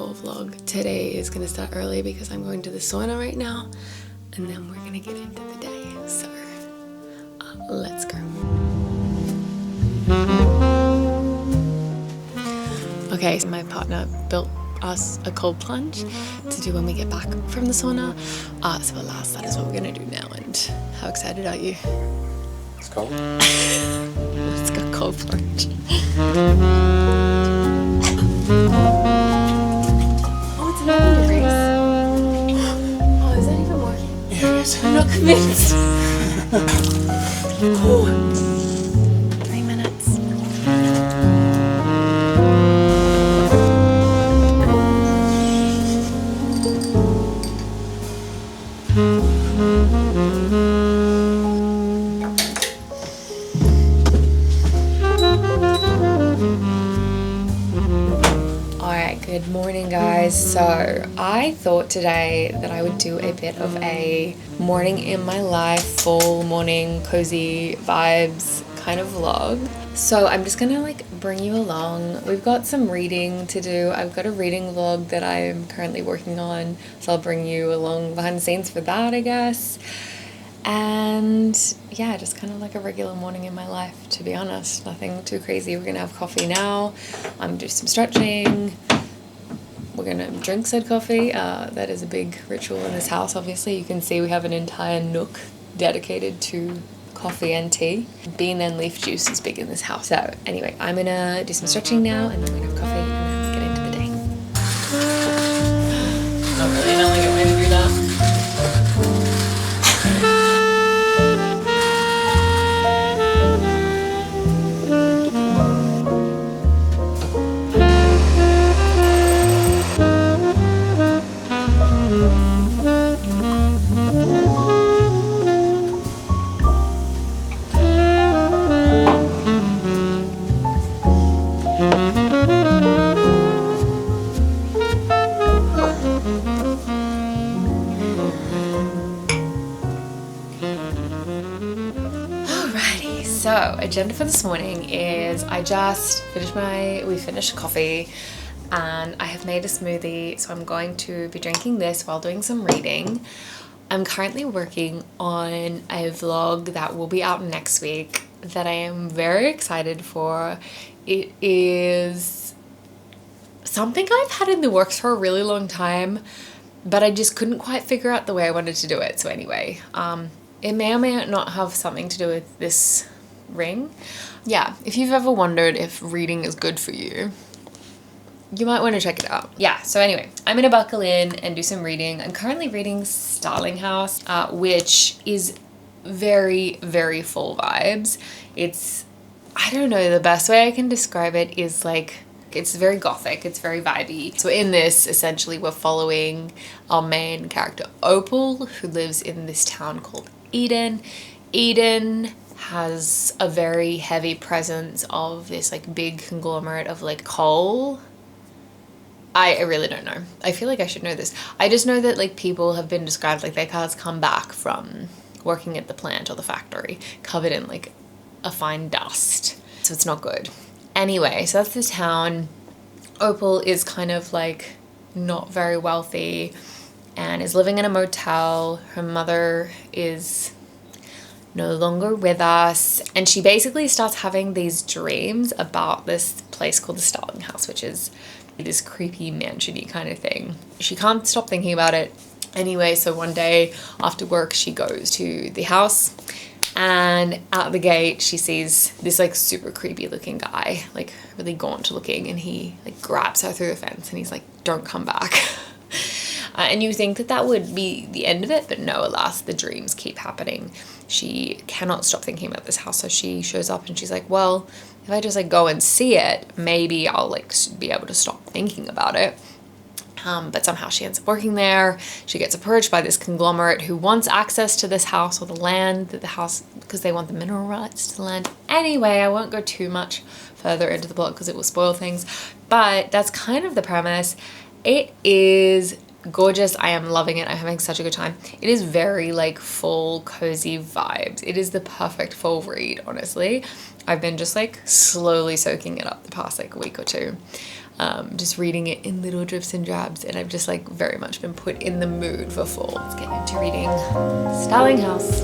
fall vlog. Today is gonna start early because I'm going to the sauna right now, and then we're gonna get into the day. So let's go. Okay, so my partner built us a cold plunge to do when we get back from the sauna. So alas, that is what we're gonna do now. And how excited are you? It's cold. Let's go cold plunge. Oh, it's 11 degrees. Oh, is that even working? Yeah, it is. I'm not convinced. Oh, 3 minutes. Good morning, guys. So I thought today that I would do a bit of a morning in my life, full morning cozy vibes kind of vlog. So I'm just gonna like bring you along. We've got some reading to do. I've got a reading vlog that I'm currently working on, so I'll bring you along behind the scenes for that, I guess. And yeah, just kind of like a regular morning in my life, to be honest. Nothing too crazy. We're gonna have coffee now. Do some stretching. We're gonna drink said coffee. That is a big ritual in this house. Obviously, you can see we have an entire nook dedicated to coffee and tea. Bean and leaf juice is big in this house. So anyway, I'm gonna do some stretching now, and then we're gonna have coffee and then get into the day. Not really, not like a way to do that. So, agenda for this morning is I just finished we finished coffee and I have made a smoothie, so I'm going to be drinking this while doing some reading. I'm currently working on a vlog that will be out next week that I am very excited for. It is something I've had in the works for a really long time, but I just couldn't quite figure out the way I wanted to do it. So anyway, it may or may not have something to do with this ring. Yeah, if you've ever wondered if reading is good for you, you might want to check it out. Yeah, so anyway, I'm gonna buckle in and do some reading. I'm currently reading Starling House, which is very, very full vibes. It's, I don't know, the best way I can describe it is like, it's very gothic, it's very vibey. So in this, essentially, we're following our main character, Opal, who lives in this town called Eden. Eden has a very heavy presence of this like big conglomerate of like coal. I really don't know. I feel like I should know this. I just know that like people have been described like they can't come back from working at the plant or the factory covered in like a fine dust. So it's not good. Anyway, so that's this town. Opal is kind of like not very wealthy and is living in a motel. Her mother is no longer with us, and she basically starts having these dreams about this place called the Starling House, which is this creepy mansion-y kind of thing. She can't stop thinking about it. Anyway, so one day after work she goes to the house, and at the gate she sees this like super creepy looking guy, like really gaunt looking, and he like grabs her through the fence and he's like, "Don't come back." And you think that that would be the end of it, but no, alas, the dreams keep happening. She cannot stop thinking about this house, so she shows up and she's like, well, if I just like go and see it, maybe I'll like be able to stop thinking about it. But somehow she ends up working there. She gets approached by this conglomerate who wants access to this house or the land, because they want the mineral rights to the land. Anyway, I won't go too much further into the plot because it will spoil things, but that's kind of the premise. It is gorgeous. I am loving it. I'm having such a good time. It is very like full cozy vibes. It is the perfect fall read, honestly. I've been just like slowly soaking it up the past like week or two. just reading it in little drips and drabs, and I've just like very much been put in the mood for fall. Let's get into reading Starling House.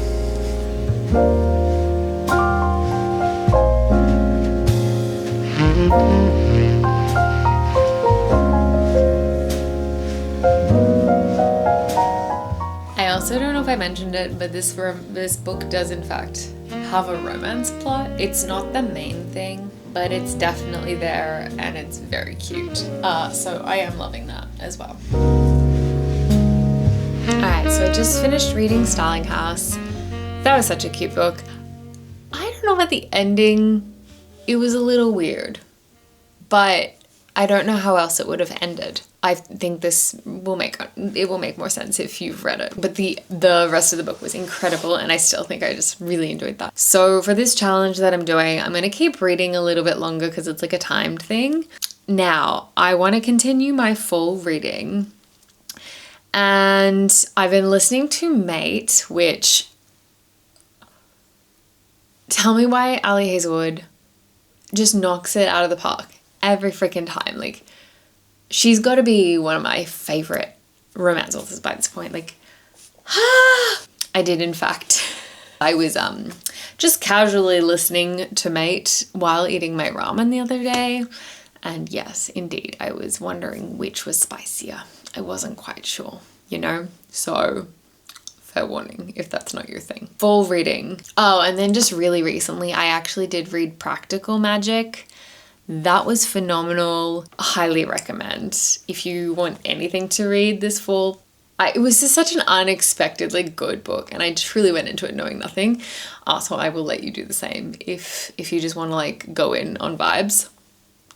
I also don't know if I mentioned it, but this book does in fact have a romance plot. It's not the main thing, but it's definitely there, and it's very cute. So I am loving that as well. Alright, so I just finished reading Starling House. That was such a cute book. I don't know about the ending. It was a little weird, but I don't know how else it would have ended. I think this will make more sense if you've read it. But the rest of the book was incredible, and I still think I just really enjoyed that. So for this challenge that I'm doing, I'm gonna keep reading a little bit longer because it's like a timed thing. Now, I want to continue my full reading, and I've been listening to Mate, which, tell me why Ali Hazelwood just knocks it out of the park every freaking time. Like, she's got to be one of my favorite romance authors by this point. Like, I did in fact. I was just casually listening to Mate while eating my ramen the other day, and yes, indeed, I was wondering which was spicier. I wasn't quite sure, you know? So, fair warning if that's not your thing. Full reading. Oh, and then just really recently, I actually did read Practical Magic. That was phenomenal. Highly recommend if you want anything to read this fall. It was just such an unexpectedly good book, and I truly went into it knowing nothing. So I will let you do the same if you just want to like go in on vibes.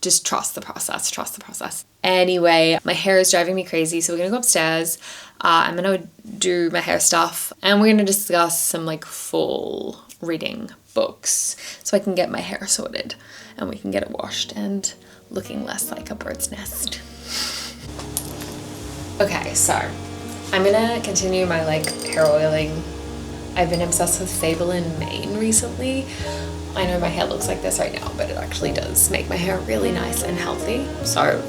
Just trust the process. Anyway, my hair is driving me crazy, so we're gonna go upstairs. I'm gonna do my hair stuff, and we're gonna discuss some like full reading books so I can get my hair sorted and we can get it washed and looking less like a bird's nest. Okay, so I'm gonna continue my like hair oiling. I've been obsessed with Fable in Maine recently. I know my hair looks like this right now, but it actually does make my hair really nice and healthy. So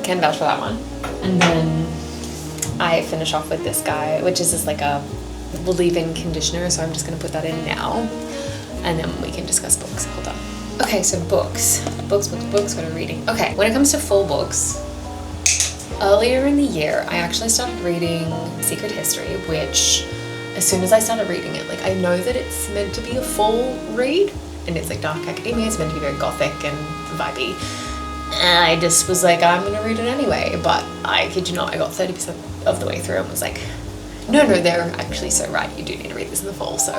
can vouch for that one. And then I finish off with this guy, which is just like a leave-in conditioner. So I'm just gonna put that in now, and then we can discuss books. Hold on. Okay, so books, what are we reading? Okay, when it comes to full books, earlier in the year, I actually started reading Secret History, which as soon as I started reading it, like I know that it's meant to be a full read, and it's like dark academia, it's meant to be very gothic and vibey. And I just was like, I'm gonna read it anyway, but I kid you not, I got 30% of the way through and was like, no, they're actually so right, you do need to read this in the fall. So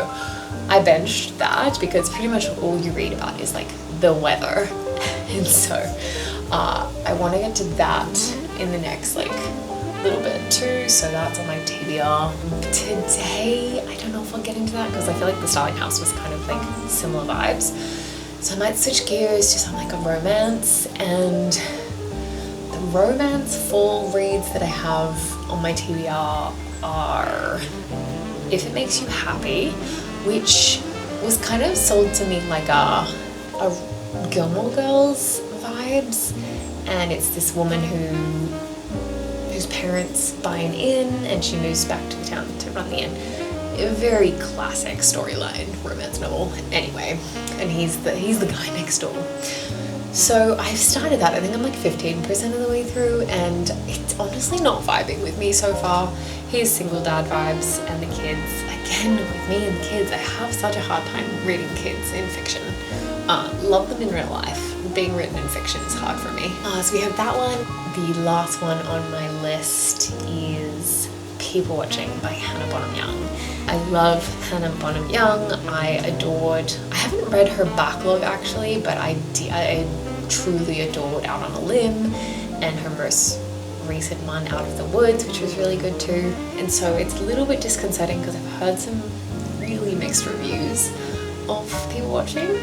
I benched that because pretty much all you read about is like the weather. And so I want to get to that in the next like little bit too. So that's on my TBR. Today, I don't know if I'll get into that because I feel like the Starling House was kind of like similar vibes. So I might switch gears to something like a romance, and the romance full reads that I have on my TBR are If It Makes You Happy, which was kind of sold to me like a Gilmore Girls vibes, and it's this woman whose parents buy an inn and she moves back to the town to run the inn. A very classic storyline romance novel anyway, and he's the guy next door. So I've started that. I think I'm like 15% of the way through, and it's honestly not vibing with me so far. Here's single dad vibes, and the kids, again with me and the kids, I have such a hard time reading kids in fiction. Love them in real life. Being written in fiction is hard for me. So we have that one. The last one on my list is People Watching by Hannah Bonham Young. I love Hannah Bonham Young. I haven't read her backlog actually, but I truly adored Out on a Limb and her most recent one, Out of the Woods, which was really good too. And so it's a little bit disconcerting because I've heard some really mixed reviews of People Watching.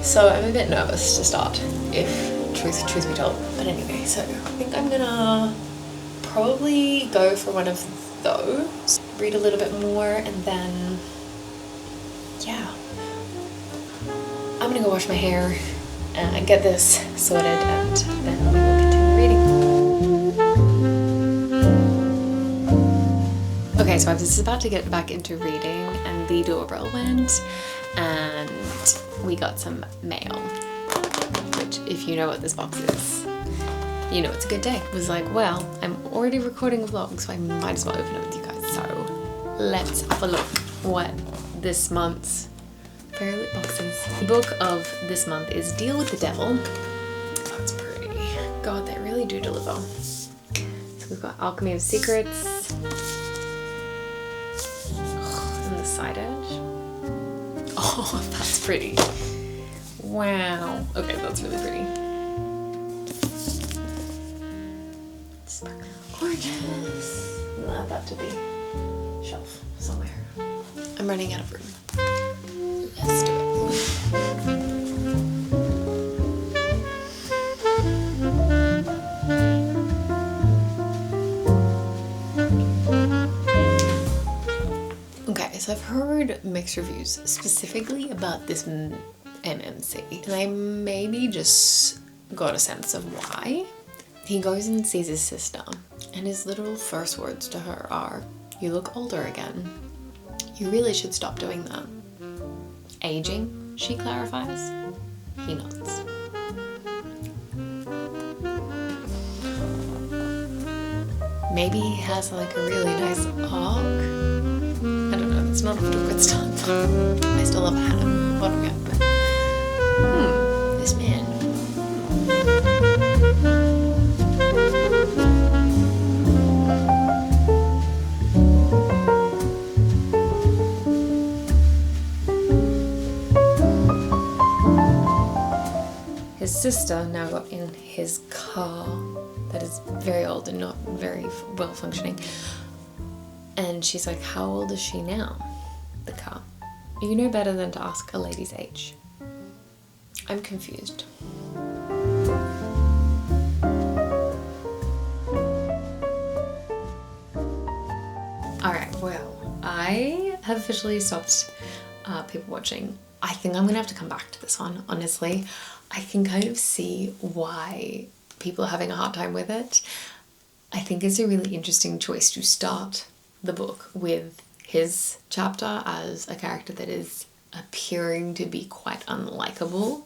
So I'm a bit nervous to start, if truth be told. But anyway, so I think I'm gonna probably go for one of those, read a little bit more, and then yeah, I'm gonna go wash my hair and get this sorted, and then we will continue. So I was just about to get back into reading and the doorbell went and we got some mail, which if you know what this box is, you know it's a good day. I was like, well, I'm already recording a vlog, so I might as well open it with you guys. So let's have a look what this month's Fairy Lit box is. The book of this month is Deal with the Devil. That's pretty. God, they really do deliver. So we've got Alchemy of Secrets. And the side edge. Oh, that's pretty. Wow. Okay, that's really pretty. Gorgeous. I'll add that to the shelf somewhere. I'm running out of room. Let's do it. Okay, so I've heard mixed reviews specifically about this MMC, and I maybe just got a sense of why. He goes and sees his sister, and his literal first words to her are, "You look older again. You really should stop doing that." Aging, she clarifies. He nods. Maybe he has like a really nice arc. I don't know, it's not off to a good start. I still love Hannah. What do we got? This man. His sister now got in his car that is very old and not very well functioning. And she's like, how old is she now? The car. You know better than to ask a lady's age. I'm confused. Alright, well, I have officially stopped people watching. I think I'm gonna have to come back to this one, honestly. I can kind of see why people are having a hard time with it. I think it's a really interesting choice to start the book with his chapter as a character that is appearing to be quite unlikable.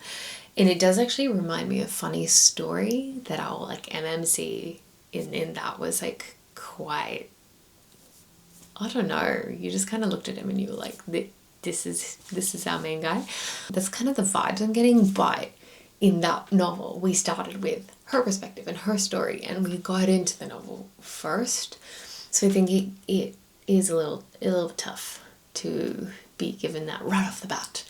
And it does actually remind me of a funny story that our like MMC in that was like quite, I don't know, you just kind of looked at him and you were like, this is our main guy. That's kind of the vibes I'm getting, but in that novel we started with her perspective and her story and we got into the novel first. So I think it is a little tough to be given that right off the bat.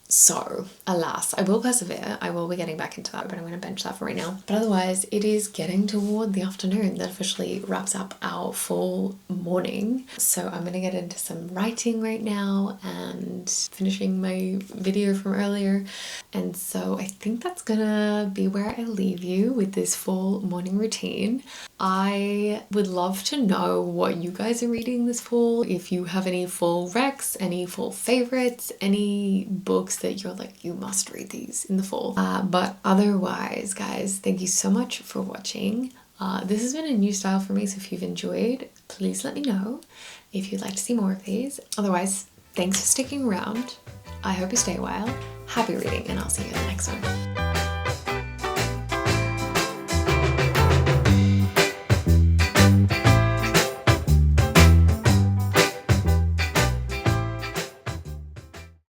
So, alas, I will persevere. I will be getting back into that, but I'm going to bench that for right now. But otherwise, it is getting toward the afternoon. That officially wraps up our full morning. So I'm going to get into some writing right now and finishing my video from earlier. And so I think that's going to be where I leave you with this full morning routine. I would love to know what you guys are reading this fall. If you have any fall recs, any fall favorites, any books that you're like, you must read these in the fall. But otherwise, guys, thank you so much for watching. This has been a new style for me, so if you've enjoyed, please let me know if you'd like to see more of these. Otherwise, thanks for sticking around. I hope you stay a while. Happy reading, and I'll see you in the next one.